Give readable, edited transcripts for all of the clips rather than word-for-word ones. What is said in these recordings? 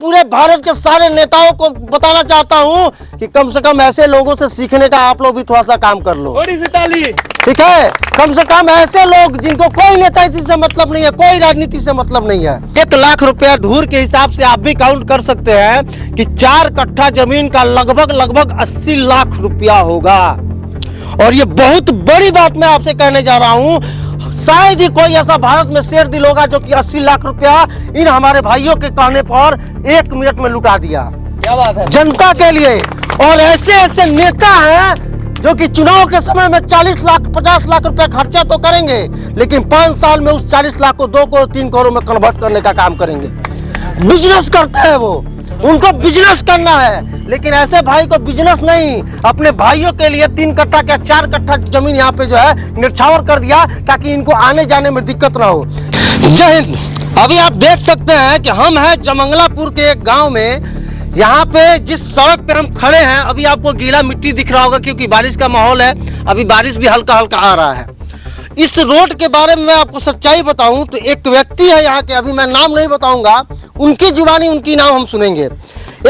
पूरे भारत के सारे नेताओं को बताना चाहता हूं कि कम से कम ऐसे लोगों से सीखने का आप लोग भी थोड़ा सा काम कर लो। ठीक है, कम से कम ऐसे लोग जिनको कोई नेतागिरी से मतलब नहीं है, कोई राजनीति से मतलब नहीं है। 1 लाख रुपया धूर के हिसाब से आप भी काउंट कर सकते हैं कि 4 कट्ठा जमीन का लगभग 80 लाख रुपया होगा। और ये बहुत बड़ी बात मैं आपसे कहने जा रहा हूं, शायद ही कोई ऐसा भारत में शेर दिल होगा जो कि 80 लाख रुपया इन हमारे भाइयों के कहने पर 1 मिनट में लुटा दिया। क्या बात है जनता के लिए। और ऐसे ऐसे नेता हैं जो कि चुनाव के समय में 40 लाख 50 लाख रुपया खर्चा तो करेंगे, लेकिन 5 साल में उस 40 लाख को 2 करोड़ 3 करोड़ में कन्वर्ट करने का काम करेंगे। बिजनेस करते हैं वो, उनको बिजनेस करना है। लेकिन ऐसे भाई को बिजनेस नहीं, अपने भाइयों के लिए 3 कट्ठा क्या 4 कट्ठा जमीन यहाँ पे जो है निछावर कर दिया ताकि इनको आने जाने में दिक्कत ना हो। जय हिंद। अभी आप देख सकते हैं कि हम हैं जमंगलापुर के एक गांव में। यहाँ पे जिस सड़क पे हम खड़े हैं, अभी आपको गीला मिट्टी दिख रहा होगा क्योंकि बारिश का माहौल है, अभी बारिश भी हल्का हल्का आ रहा है। इस रोड के बारे में मैं आपको सच्चाई बताऊं तो एक व्यक्ति है यहाँ के, अभी मैं नाम नहीं बताऊंगा, उनकी जुबानी उनकी नाम हम सुनेंगे।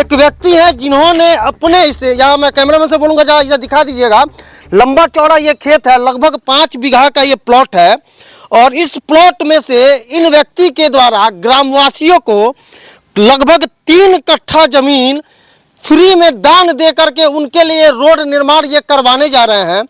एक व्यक्ति है जिन्होंने अपने इसे, या मैं कैमरामैन से बोलूंगा जरा इधर दिखा दीजिएगा, लंबा चौड़ा ये खेत है, लगभग 5 बीघा का ये प्लॉट है। और इस प्लॉट में से इन व्यक्ति के द्वारा ग्रामवासियों को लगभग 3 कट्ठा जमीन फ्री में दान दे करके उनके लिए रोड निर्माण ये करवाने जा रहे हैं।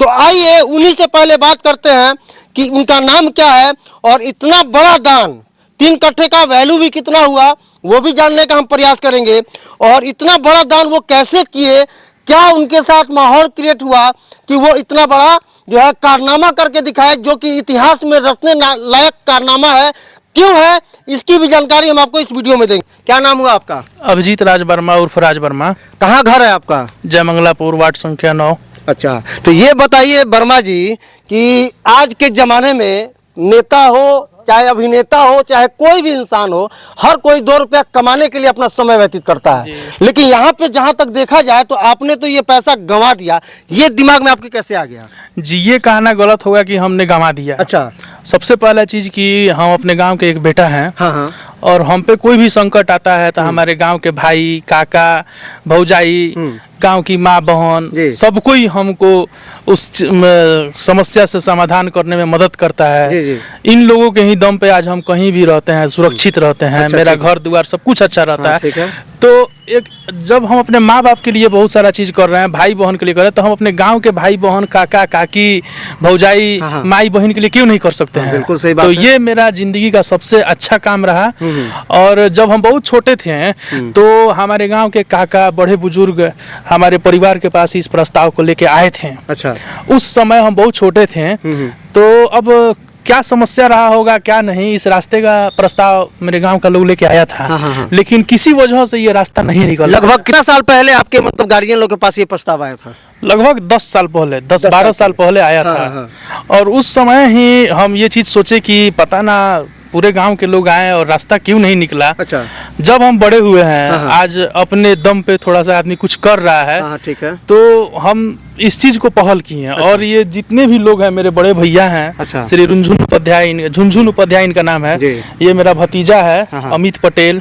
तो आइए उन्हीं से पहले बात करते हैं कि उनका नाम क्या है और इतना बड़ा दान, 3 कट्ठे का वैल्यू भी कितना हुआ वो भी जानने का हम प्रयास करेंगे। और इतना बड़ा दान वो कैसे किए, क्या उनके साथ माहौल क्रिएट हुआ कि वो इतना बड़ा जो है कारनामा करके दिखाए, जो कि इतिहास में रचने लायक कारनामा है, क्यों है, इसकी भी जानकारी हम आपको इस वीडियो में देंगे। क्या नाम हुआ आपका? अभिजीत राज वर्मा उर्फ राज वर्मा। कहाँ घर है आपका? जयमंगलापुर, वार्ड संख्या 9। अच्छा, तो ये बताइए वर्मा जी कि आज के ज़माने में नेता हो, चाहे अभिनेता हो, चाहे कोई भी इंसान हो, हर कोई 2 रुपया कमाने के लिए अपना समय व्यतीत करता है। लेकिन यहाँ पे जहाँ तक देखा जाए तो आपने तो ये पैसा गंवा दिया, ये दिमाग में आपके कैसे आ गया? जी, ये कहना गलत होगा कि हमने गंवा दिया। अच्छा, सबसे पहला चीज कि हम अपने गांव के एक बेटा हैं। हाँ। और हम पे कोई भी संकट आता है तो हमारे गांव के भाई, काका, भौजाई, गांव की माँ बहन, सब कोई हमको उस समस्या से समाधान करने में मदद करता है। जी। इन लोगों के ही दम पे आज हम कहीं भी रहते हैं, सुरक्षित रहते हैं। अच्छा, मेरा घर द्वार सब कुछ अच्छा रहता है। तो एक जब हम अपने माँ बाप के लिए बहुत सारा चीज कर रहे हैं, भाई बहन के लिए कर रहे हैं, तो हम अपने गांव के भाई बहन, काका काकी, भौजाई, माई बहन के लिए क्यों नहीं कर सकते हैं? बिल्कुल सही बात तो है। ये मेरा जिंदगी का सबसे अच्छा काम रहा। और जब हम बहुत छोटे थे तो हमारे गांव के काका, बड़े बुजुर्ग हमारे परिवार के पास इस प्रस्ताव को लेके आए थे। अच्छा, उस समय हम बहुत छोटे थे। तो अब क्या समस्या रहा होगा क्या नहीं, इस रास्ते का प्रस्ताव मेरे गांव का लोग लेके आया था। लेकिन किसी वजह से ये रास्ता नहीं निकला। लगभग कितना साल पहले आपके मतलब गार्जियन लोग के पास ये प्रस्ताव आया था? लगभग 10 साल पहले, 10-12 साल पहले आया था। और उस समय ही हम ये चीज सोचे कि पता ना पूरे गांव के लोग आए और रास्ता क्यों नहीं निकला। अच्छा, जब हम बड़े हुए हैं, आज अपने दम पे थोड़ा सा आदमी कुछ कर रहा है, ठीक है, तो हम इस चीज को पहल किए हैं। और ये जितने भी लोग हैं, मेरे बड़े भैया हैं, श्री झुनझुन उपाध्याय इनका नाम है। ये मेरा भतीजा है अमित पटेल।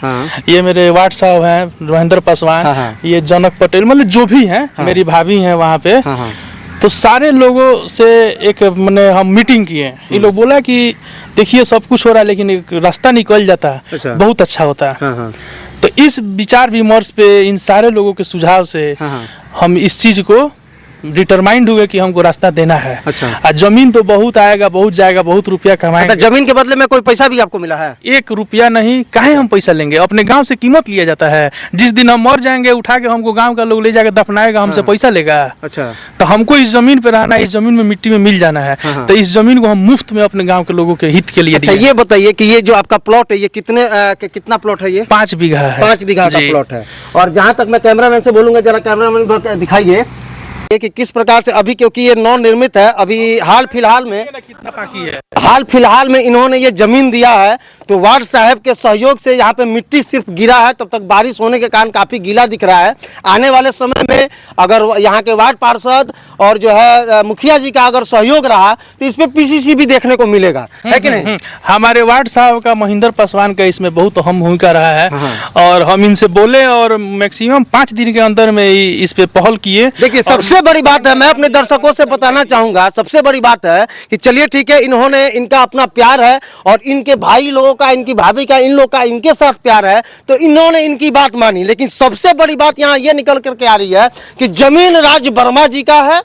ये मेरे वार्ड साहब हैं महेंद्र पासवान। ये जनक पटेल, मतलब जो भी हैं, मेरी भाभी हैं वहाँ पे। तो सारे लोगों से एक मैंने हम मीटिंग किए। ये लोग बोला कि देखिए सब कुछ हो रहा है लेकिन एक रास्ता निकल जाता है, बहुत अच्छा होता है। तो इस विचार विमर्श पे, इन सारे लोगों के सुझाव से हम इस चीज को डिटरमाइंड हुए कि हमको रास्ता देना है। अच्छा। जमीन तो बहुत आएगा, बहुत जाएगा, बहुत रुपया कमाएंगे। जमीन के बदले में कोई पैसा भी आपको मिला है? 1 रुपया नहीं, काहे हम पैसा लेंगे? अपने गांव से कीमत लिया जाता है। जिस दिन हम मर जाएंगे, उठा के हमको गांव का लोग ले जाकर दफनाएगा, हमसे पैसा लेगा। अच्छा, तो हमको इस जमीन पे रहना है, इस जमीन में मिट्टी में मिल जाना है। तो इस जमीन को हम मुफ्त में अपने गाँव के लोगों के हित के लिए। अच्छा, ये बताइए कि ये जो आपका प्लॉट है, ये कितना प्लॉट है? ये 5 बीघा है। 5 बीघा का प्लॉट है। और जहाँ तक मैं कैमरामैन से बोलूंगा, जरा कैमरामैन दिखाइए कि किस प्रकार से अभी, क्योंकि ये नवनिर्मित है, अभी हाल फिलहाल में इन्होंने ये जमीन दिया है, तो वार्ड साहब के सहयोग से यहाँ पे मिट्टी सिर्फ गिरा है, तब तक बारिश होने के कारण काफी गीला दिख रहा है। आने वाले समय में अगर यहाँ के वार्ड पार्षद और जो है मुखिया जी का अगर सहयोग रहा तो इसमें पीसीसी भी देखने को मिलेगा, है कि नहीं? हमारे वार्ड साहब का महेंद्र पासवान का इसमें बहुत अहम भूमिका रहा है और हम इनसे बोले और मैक्सिमम 5 दिन के अंदर में इस पे पहल किए। देखिए सबसे बड़ी बात है, मैं अपने दर्शकों से बताना चाहूंगा, सबसे बड़ी बात है कि चलिए ठीक है, इन्होंने, इनका अपना प्यार है और इनके भाई लोगों का, इनकी भाभी का, इन लोग का इनके साथ प्यार है, तो इन्होंने इनकी बात मानी। लेकिन सबसे बड़ी बात यहाँ ये निकल करके आ रही है कि जमीन राज वर्मा जी का है,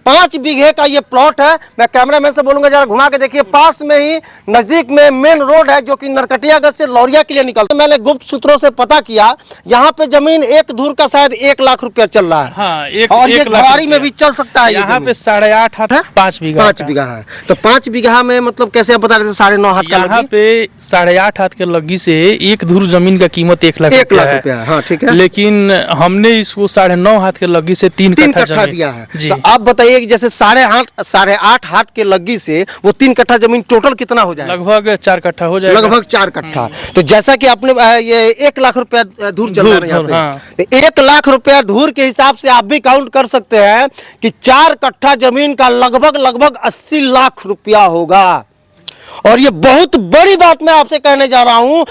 5 बीघे का ये प्लॉट है। मैं कैमरामैन से बोलूंगा जरा घुमा के देखिए, पास में ही नजदीक में मेन रोड है जो कि नरकटियागंज से लौरिया के लिए निकलता है। मैंने गुप्त सूत्रों से पता किया, यहाँ पे जमीन एक धूर का शायद 1 लाख रुपया चल रहा है। हाँ, और ये घराड़ी में भी चल सकता है। यहाँ पे 8.5 हाथ 5 बीघा है। तो 5 बीघा में मतलब कैसे आप बता रहे थे 9.5 हाथ का? यहाँ पे 8.5 हाथ के लग्गी से एक धूर जमीन का कीमत 1 लाख रुपया है। हाँ ठीक है, लेकिन हमने इसको 9.5 हाथ के लग्गी से 3 कट्ठा दिया है। तो आप बताइए कि जैसे 8.5 हाथ के लग्गी से वो 3 कट्ठा जमीन टोटल कितना हो जाएगा? लगभग 4 कट्ठा हो जाएगा। लगभग 4 कट्ठा। तो जैसा कि आपने ये 1 लाख रुपया धूर चल रहा है यहाँ पे। हाँ। तो 1 लाख रुपया धूर के हिसाब से आप भी काउंट कर सकते हैं कि 4 कट्ठा जमीन का लगभग 80 लाख रुपया होगा। और ये बहुत बड़ी बात मैं आपसे कहने जा रहा हूं,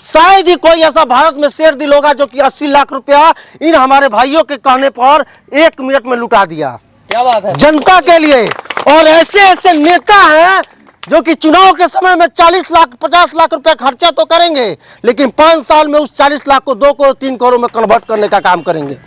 शायद ही कोई ऐसा भारत में शेर दिल होगा जो कि 80 लाख रुपया इन हमारे भाइयों के कहने पर 1 मिनट में लुटा दिया। क्या बात है, जनता के लिए। और ऐसे ऐसे नेता हैं जो कि चुनाव के समय में 40 लाख 50 लाख रुपए खर्चा तो करेंगे, लेकिन 5 साल में उस 40 लाख को 2 करोड़ 3 करोड़ में कन्वर्ट करने का काम करेंगे।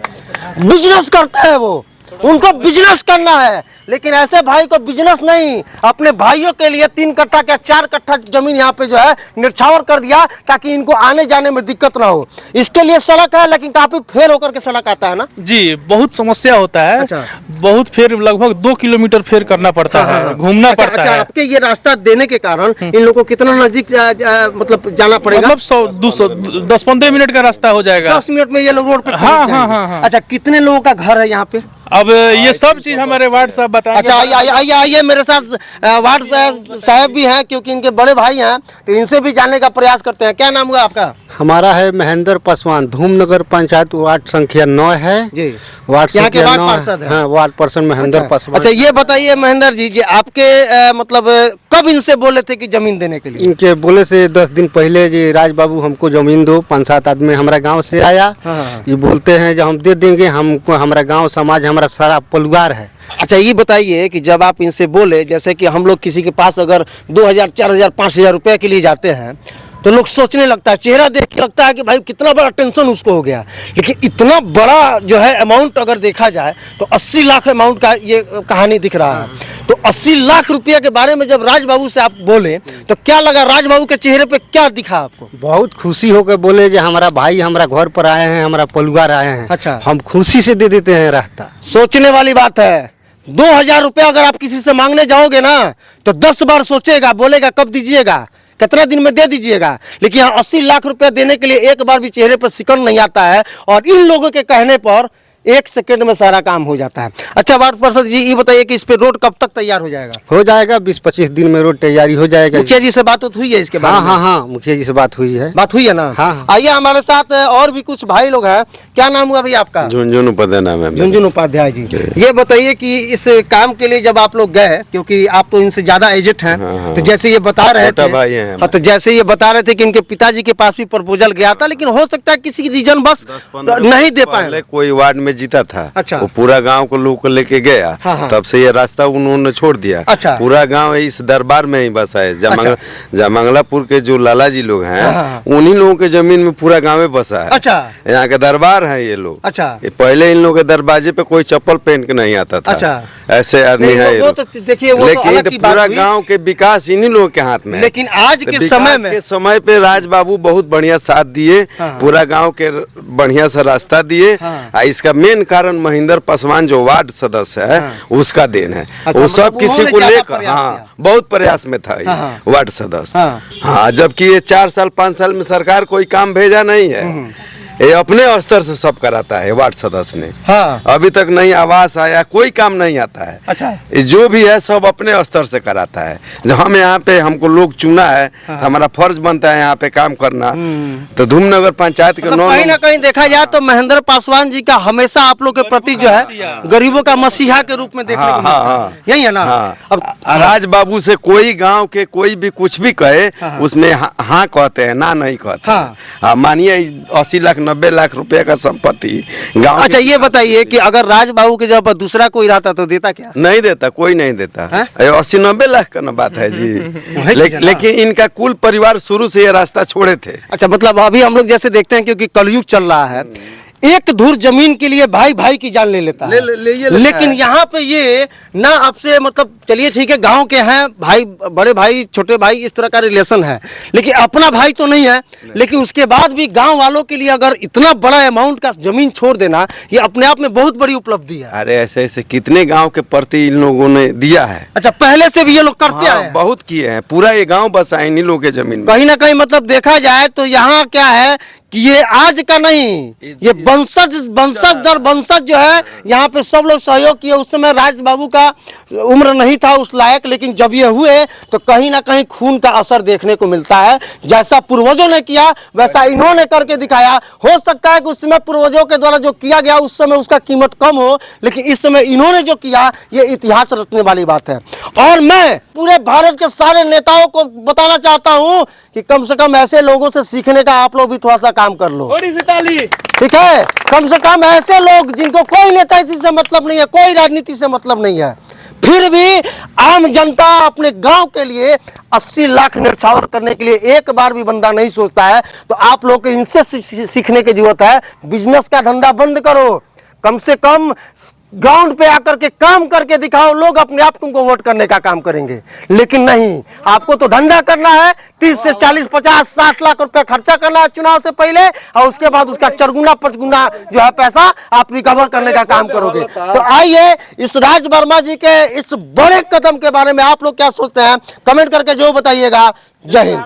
बिजनेस करते हैं वो, उनको बिजनेस करना है। लेकिन ऐसे भाई को बिजनेस नहीं, अपने भाइयों के लिए 3 कट्ठा का 4 कट्ठा जमीन यहाँ पे जो है निछावर कर दिया ताकि इनको आने जाने में दिक्कत ना हो। इसके लिए सड़क है, लेकिन काफी फेर होकर के सड़क आता है ना जी, बहुत समस्या होता है। अच्छा। बहुत फेर, लगभग 2 किलोमीटर फेर करना पड़ता है, घूमना पड़ता है। आपके ये रास्ता देने के कारण इन लोगों को कितना नजदीक मतलब जाना पड़ेगा? मतलब 100-200 10-15 मिनट का रास्ता हो जाएगा। 10 मिनट में ये लोग रोड पे हाँ, हाँ, हाँ, हाँ। अच्छा, कितने लोगों का घर है यहाँ पे? अब ये सब चीज हमारे वार्ड साहब बताएंगे। अच्छा, आइए मेरे साथ वार्ड साहब भी हैं, क्योंकि इनके बड़े भाई हैं, तो इनसे भी जानने का प्रयास करते हैं। क्या नाम हुआ आपका? हमारा है महेंद्र पासवान, धूमनगर पंचायत वार्ड संख्या 9 है जी। वार्ड संख्या 9 है। हाँ, वार्ड पर्सन महेंद्र पासवान। अच्छा, ये बताइए महेंद्र जी, आपके मतलब कब इनसे बोले थे कि जमीन देने के लिए? इनके बोले से 10 दिन पहले जी, राज बाबू हमको जमीन दो। 5-7 आदमी हमारा गांव से आया। ये बोलते हैं जो हम दे देंगे, हमको हमारा गांव समाज हमारा सारा परिवार है। अच्छा, ये बताइए कि जब आप इनसे बोले, जैसे कि हम लोग किसी के पास अगर 2000 4000 5000 रुपए के लिए जाते हैं तो लोग सोचने लगता है, चेहरा देख के लगता है कि भाई कितना बड़ा टेंशन उसको हो गया। लेकिन इतना बड़ा जो है अमाउंट अगर देखा जाए तो 80 लाख अमाउंट का ये कहानी दिख रहा है। तो 80 लाख रुपया के बारे में जब राज बाबू से आप बोले तो क्या लगा, राज बाबू के चेहरे पे क्या दिखा आपको? बहुत खुशी होकर बोले जो हमारा भाई हमारा घर पर आए हैं, हमारा परिवार आए हैं। अच्छा, हम खुशी से दे देते हैं रास्ता। सोचने वाली बात है। 2000 रुपया अगर आप किसी से मांगने जाओगे ना तो 10 बार सोचेगा, बोलेगा कब दीजिएगा, कितना दिन में दे दीजिएगा। लेकिन यहाँ 80 लाख रुपया देने के लिए एक बार भी चेहरे पर सिकन नहीं आता है, और इन लोगों के कहने पर 1 सेकंड में सारा काम हो जाता है। अच्छा, वार्ड पार्षद जी, ये बताइए कि इस पे रोड कब तक तैयार हो जाएगा? हो जाएगा 20-25 दिन में रोड तैयारी हो जाएगा। मुखिया जी से बात हुई है इसके बारे में? हाँ, मुखिया जी से बात हुई है। बात हुई है ना? हाँ। आइए हमारे साथ और भी कुछ भाई लोग हैं। क्या नाम हुआ भाई आपका? झुनझुन उपाध्याय नाम है। झुनझुन उपाध्याय जी, ये बताइए कि इस काम के लिए जब आप लोग गए, क्योंकि आप तो इनसे ज्यादा एजेड हैं, तो जैसे ये बता रहे थे, तो जैसे ये बता रहे थे कि इनके पिताजी के पास भी प्रपोजल गया था, लेकिन हो सकता है किसी रीजन बस नहीं दे पाए। कोई वार्ड में जीता था। अच्छा। वो पूरा गांव को लोग को लेके गया। हाँ। तब से ये रास्ता उन्होंने छोड़ दिया। अच्छा। पूरा गांव इस दरबार में ही बसा है। जयमंगलापुर के जो लाला जी लोग हैं, उन्हीं लोगों के जमीन में पूरा गाँव बसा है। अच्छा। यहाँ के दरबार है ये लोग। अच्छा। पहले इन लोगों के दरवाजे पे कोई चप्पल पहन के नहीं आता था। अच्छा। ऐसे आदमी है। देखिए, लेकिन पूरा गाँव के विकास इन्हीं लोगों के हाथ में। लेकिन आज के समय पे राज बाबू बहुत बढ़िया साथ दिए। पूरा गांव के बढ़िया सा रास्ता दिए। इसका मेन कारण महेंद्र पासवान जो वार्ड सदस्य है, उसका देन है। वो सब किसी को लेकर बहुत प्रयास में था वार्ड सदस्य। हाँ, जबकि ये 4 साल 5 साल में सरकार कोई काम भेजा नहीं है। ये अपने स्तर से सब कराता है वार्ड सदस्य ने। हाँ। अभी तक नहीं आवास आया, कोई काम नहीं आता है। अच्छा। ये जो भी है सब अपने स्तर से कराता है। जब हम यहाँ पे हमको लोग चुना है, हमारा फर्ज बनता है यहाँ पे काम करना। तो धूमनगर पंचायत के मतलब कहीं ना कहीं देखा जाए तो महेंद्र पासवान जी का हमेशा आप लोग के प्रति जो है गरीबों का मसीहा के रूप में देखने को मिलता है। यही है ना। अब राज बाबू से कोई गांव के कोई भी कुछ भी कहे उसमें हाँ कहते हैं, ना नहीं कहते हैं। मानिए 80 लाख 90 लाख रुपए का संपत्ति गांव। अच्छा ये बताइए कि अगर राज बाबू के जगह पर दूसरा कोई रहता तो देता क्या? नहीं देता, कोई नहीं देता। 80-90 लाख का ना बात है जी। लेकिन इनका कुल परिवार शुरू से ये रास्ता छोड़े थे। अच्छा, मतलब अभी हम लोग जैसे देखते हैं क्योंकि कलयुग चल रहा है, एक धुर जमीन के लिए भाई भाई की जान ले लेता है। लेकिन यहाँ पे ये ना आपसे मतलब चलिए ठीक है गांव के हैं भाई, बड़े भाई छोटे भाई इस तरह का रिलेशन है, लेकिन अपना भाई तो नहीं है। लेकिन उसके बाद भी गांव वालों के लिए अगर इतना बड़ा अमाउंट का जमीन छोड़ देना, ये अपने आप में बहुत बड़ी उपलब्धि है। अरे ऐसे ऐसे कितने गांव के प्रति इन लोगों ने दिया है। अच्छा, पहले से भी ये लोग करते हैं? बहुत किए हैं, पूरा ये गाँव बसा है इन लोगों के जमीन में। कहीं ना कहीं मतलब देखा जाए तो यहाँ क्या है कि ये आज का नहीं, ये वंशज दर वंशज जो है यहाँ पे सब लोग सहयोग किए। उस समय राज बाबू का उम्र नहीं था उस लायक, लेकिन जब ये हुए तो कहीं ना कहीं खून का असर देखने को मिलता है। जैसा पूर्वजों ने किया वैसा इन्होंने करके दिखाया। हो सकता है कि उस समय पूर्वजों के द्वारा जो किया गया उस समय उसका कीमत कम हो, लेकिन इस समय इन्होंने जो किया ये इतिहास रचने वाली बात है। और मैं पूरे भारत के सारे नेताओं को बताना चाहता हूँ कि कम से कम ऐसे लोगों से सीखने का आप लोग भी थोड़ा सा काम कर लो। ठीक है, कम से कम ऐसे लोग जिनको कोई नेता से मतलब नहीं है, कोई राजनीति से मतलब नहीं है, फिर भी आम जनता अपने गांव के लिए 80 लाख न्यौछावर करने के लिए एक बार भी बंदा नहीं सोचता है। तो आप लोग को इनसे सीखने की जरूरत है। बिजनेस का धंधा बंद करो, कम से कम ग्राउंड पे आकर के काम करके दिखाओ, लोग अपने आप तुमको वोट करने का काम करेंगे। लेकिन नहीं, आपको तो धंधा करना है, 30 से 40 50 60 लाख रुपए खर्चा करना है चुनाव से पहले, और उसके बाद उसका 4 गुना 5 गुना जो है पैसा आप रिकवर करने का काम करोगे। तो आइए इस राज वर्मा जी के इस बड़े कदम के बारे में आप लोग क्या सोचते हैं, कमेंट करके जो बताइएगा। जय हिंद।